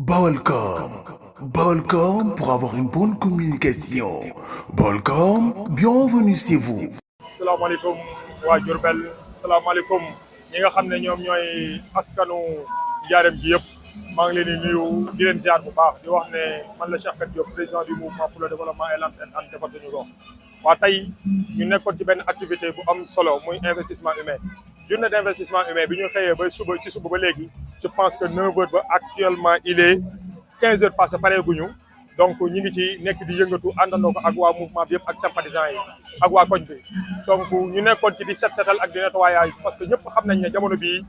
Balcom. Balcom pour avoir une bonne communication. Balcom, bienvenue chez vous. salaamaaleykum waa Diourbel salaamaaleykum ñi nga xam ne ñoom ñooy askanu Njaareem gi yëpp maa ngi leen di nuyu di leen ziar bu baax di wax ne man la Cheikh Kat Diop président du mouvement pour le développement et l'entente en defar suñu gox. waa tey ñu nekkoon ci benn activité bu am solo muy investissement humain journée d' investissement humain bi ñu xëyee ba suba ba léegi je pense que 9h ba actuellement il est 15h passé pareeguñu. donc ñi ngi ci nekk di yëngatu àndandoo ko ak waa mouvement bi yëpp ak sympathisants yi ak waa koñ bi donc ñu nekkoon ci di set setal ak di nettoyage parce que ñëpp xam nañ ne jamono bii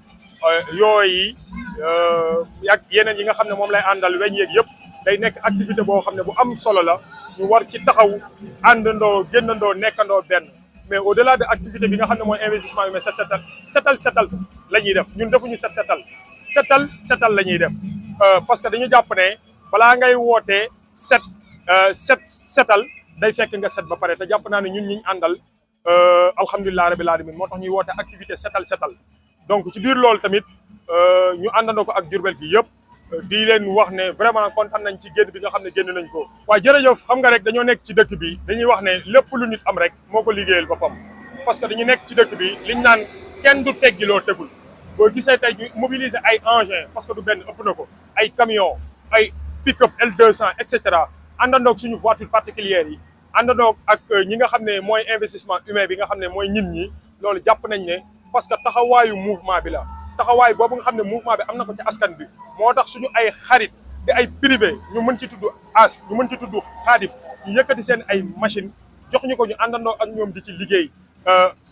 yooyu ak yeneen yi nga xam ne moom lay àndal weñ yeeg yëpp day nekk activité boo xam ne bu am solo la ñu war ci taxaw àndandoo génnandoo nekkandoo benn mais au delà de activité bi nga xam ne mooy investissement humain setal la ñuy def ñun defuñu setal la ñuy def parce que dañu jàpp ne balaa ngay wootee setal day fekk nga set ba pare te jàpp naa ne ñun ñi ñu àndal alhamdulilah rabil alamin moo tax ñuy woote activité setal donc ci biir loolu tamit ñu àndandoo ko ak Diourbel gi yëpp di leen wax ne vraiment kontaan nañ ci génn bi nga xam ne génn nañ ko. waaye jërëjëf xam nga rek dañoo nekk ci dëkk bi dañuy wax ne lépp lu nit am rek moo ko liggéeyal boppam parce que dañu nekk ci dëkk bi liñ naan kenn du teggi loo tegul boo gisee tey ñu mobiliser ay engins parce que du benn ëpp na ko ay camions ay pick-up L200 et cetera àndandoog suñu voiture particulière yi àndandoog ak ñi nga xam ne mooy investissement humain bi nga xam ne mooy nit ñi loolu jàpp nañ ne parce que taxawaayu mouvement bi la taxawaay boobu nga xam ne mouvement bi am na ko ci askan bi moo tax suñu ay xarit di ay privé ñu mën ci tudd ñu mën ci tudd xaadib ñu yëkkati seen ay machine jox ñu ko ñu àndandoo ak ñoom di ci liggéey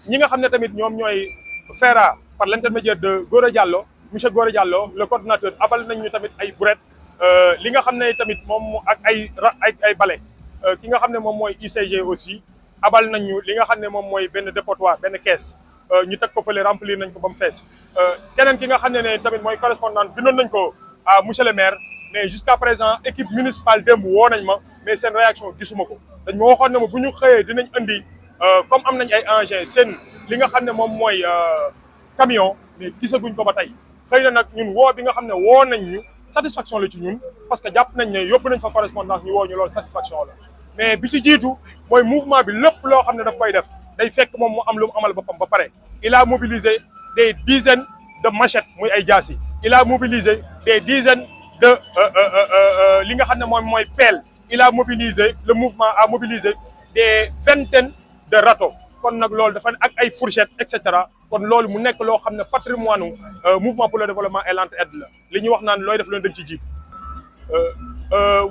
ñi nga xam ne tamit ñoom ñooy FERA par l'intermédiaire de Gora Diallo monsieur Gora Diallo le coordonnateur abal nañ ñu tamit ay brouette li nga xam ne tamit moom ak ay bale ki nga xam ne moom mooy UCG aussi abal nañ ñu li nga xam ne moom mooy benn dépotoir benn caisse ñu teg ko fële remplir nañ ko ba mu fees keneen ki nga xam ne tamit mooy correspondant bindoon nañ ko à monsieur le maire mais jusqu'à présent équipe municipale démb woo nañ ma mais seen réaction gisuma ko dañ ma waxoon ne ma bu ñu xëyee dinañ indi comme am nañ ay engins seen li nga xam ne moom mooy camion mais gisaguñ ko ba tey xëy na nag ñun woo bi nga xam ne woo nañ ñu satisfaction la ci ñun parce que jàpp nañ ne yóbbu nañ fa correspondance ñu woo ñu loolu satisfaction la mais bi ci jiitu mooy mouvement bi lépp loo xam ne daf koy def day fekk moom mu am lu mu amal boppam ba pare il a mobilisé des dizaines de machettes muy ay jaasi il a mobilisé des dizaines de li nga xam ne moom mooy pelle il a mobilisé le mouvement a mobilisé des vingtaines de râteaux kon nag loolu dafa ak ay fourchettes et cetera kon loolu mu nekk loo xam ne patrimoine mouvement pour le développement et l'entraide la li ñuy wax naan looy def leen dañ ci jiitu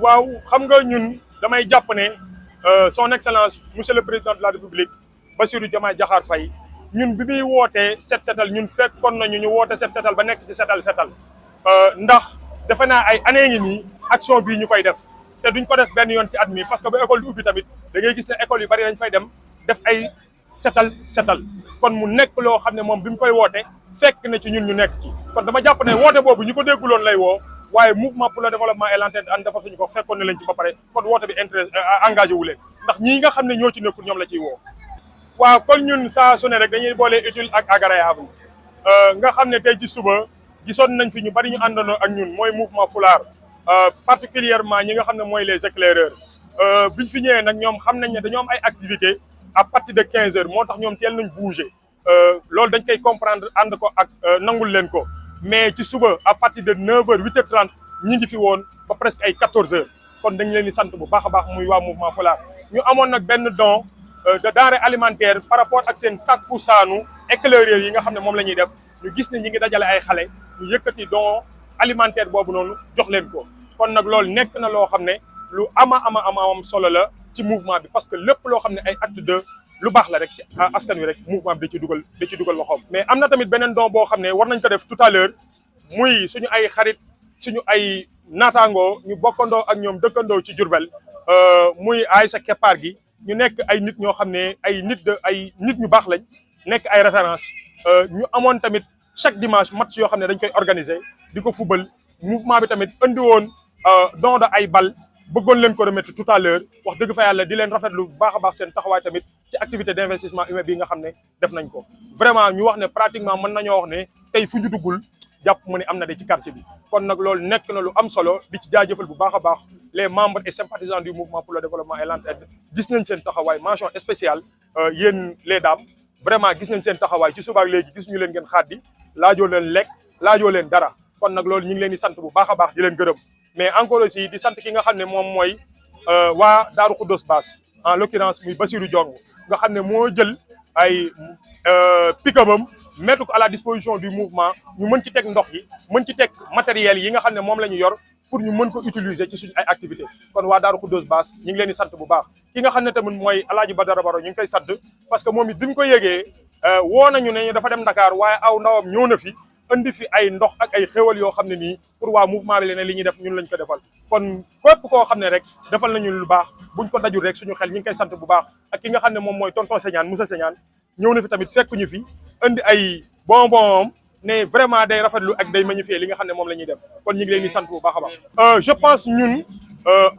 waaw xam nga ñun damay jàpp ne son excellence monsieur le président de la république Bassirou Diomaye Diakhar Faye ñun bi muy wootee setal ñun fekkoon nañu ñu woote setal ba nekk ci setal ndax defe naa ay année ngi nii action bii ñu koy def te duñ ko def benn yoon ci at mi parce que ba école di ubbi tamit da ngay gis ne école yu bari dañ fay dem def ay setal kon mu nekk loo xam ne moom bi mu koy woote fekk na ci ñun ñu nekk ci kon dama jàpp ne woote boobu ñu ko dégguloon lay woo waaye mouvement pour le développement et l'entente an defar suñu ko fekkoon na leen ci ba pare kon woote bi intéressé engagé wu leen ndax ñii nga xam ne ñoo ci nekkul ñoom la ciy woo waaw kon ñun saa su ne rek dañuy boole utile ak agréable nga xam ne tey ci suba gisoon nañ fi ñu bari ñu àndandoo ak ñun mooy mouvement Foulard particulièrement ñi nga xam ne mooy les éclaireurs biñ fi ñëwee nag ñoom xam nañ ne dañoo am ay activités à partir de 15h moo tax ñoom teel nañ bouger loolu dañ koy comprendre ànd ko ak nangul leen ko mais ci suba à partir de 9h 8h30 ñi ngi fi woon ba presque ay 14h kon dañ leen di sant bu baax a baax muy waa mouvement Foulard ñu amoon nag benn don de denrées alimentaires par rapport ak seen takkusaanu éclaireurs yi nga xam ne moom la ñuy def ñu gis ne ñi ngi dajale ay xale ñu yëkkati don alimentaire boobu noonu jox leen ko kon nag loolu nekk na loo xam ne lu ama solo la ci mouvement bi parce que lépp loo xam ne ay acte de lu baax la rek ci askan wi rek mouvement bi da ci dugal loxoom. mais am na tamit beneen don boo xam ne war nañ ko def tout à l'heure muy suñu ay xarit suñu ay naataangoo ñu bokkandoo ak ñoom dëkkandoo ci Diourbel muy Aïssa Keppaar gi ñu nekk ay nit ñoo xam ne ay nit ñu baax lañ nekk ay référence ñu amoon tamit chaque dimanche match yoo xam ne dañ koy organiser di ko fubal mouvement bi tamit andi woon don de ay bal bëggoon leen ko remettre tout à l'heure wax dëgg fa yàlla di leen rafetlu bu baax a baax seen taxawaay tamit ci activité d'investissement humain bi nga xam ne def nañ ko vraiment ñu wax ne pratiquement mën nañoo wax ne tey fu ñu duggul jàpp ma ne am na de ci quartier bi kon nag loolu nekk na lu am solo di ci jaajëfal bu baax a baax les membres et sympathisants du mouvement pour le développement et l'entraide gis nañ seen taxawaay mention spéciale yéen les dames vraiment gis nañ seen taxawaay ci subaak léegi gis ñu leen ngeen xaaddi laajoo leen lekk laajoo leen dara kon nag loolu ñu ngi leen di sant bu baax a baax di leen gërëm mais encore aussi di sant ki nga xam ne moom mooy waa Daaru Khoudoss Bass en l'occurrence muy Bassirou Diong nga xam ne moo jël ay pick-upam mettre ko à la disposition du mouvement ñu mën ci teg ndox yi mën ci teg matériel yi nga xam ne moom la ñu yor pour ñu mën ko utiliser ci suñu ay activités kon waa Daaru Khoudoss Bass ñu ngi leen di sant bu baax ki nga xam ne tamit mooy Alaaji Badara Baro ñu ngi koy sant parce que moom it bi mu ko yégee woo nañu ne dafa dem Dakar waaye aw ndawam ñëw na fi indi fi ay ndox ak ay xéwal yoo xam ne nii pour waa mouvement bi leen li ñuy def ñun lañ ko defal kon képp koo xam ne rek defal nañu lu baax buñ ko dajul rek suñu xel ñu ngi koy sant bu baax ak ki nga xam ne moom mooy tonton Segnane Moussa Segnane ñëw na fi tamit fekk ñu fi indi ay bonbon ne vraiment day rafetlu ak day magnifier li nga xam ne moom la ñuy def kon ñu ngi leen di sant bu baax a baax. Je pense ñun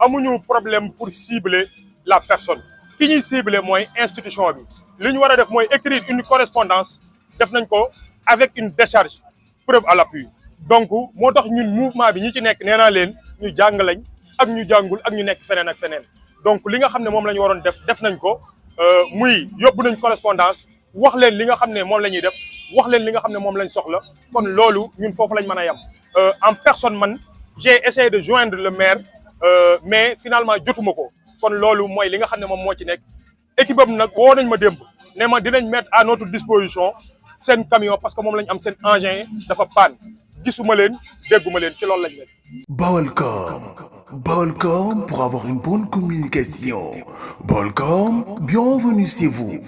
amuñu problème pour cibler la personne ki ñuy cibler mooy institution bi li ñu war a def mooy écrire une correspondance def nañ ko avec une décharge preuve à l'appui donc moo tax ñun mouvement bi ñi ci nekk nee naa leen ñu jàng lañ ak ñu jàngul ak ñu nekk feneen ak feneen donc li nga xam ne moom la ñu waroon def nañ ko muy yóbbu nañ correspondance wax leen li nga xam ne moom la ñuy def wax leen li nga xam ne moom lañ soxla kon loolu ñun foofu lañ mën a yem en personne man j'ai essayé de joindre le maire mais finalement jotuma ko kon loolu mooy li nga xam ne moom moo ci nekk équipe am nag woo nañ ma démb ne ma dinañ mettre à notre disposition seen camion parce que moom lañ am seen engin dafa panne gisuma leen dégguma leen ci loolu lañ nekk. Baolcom. Baolcom pour avoir une bonne communication. Baolcom, bienvenue chez vous.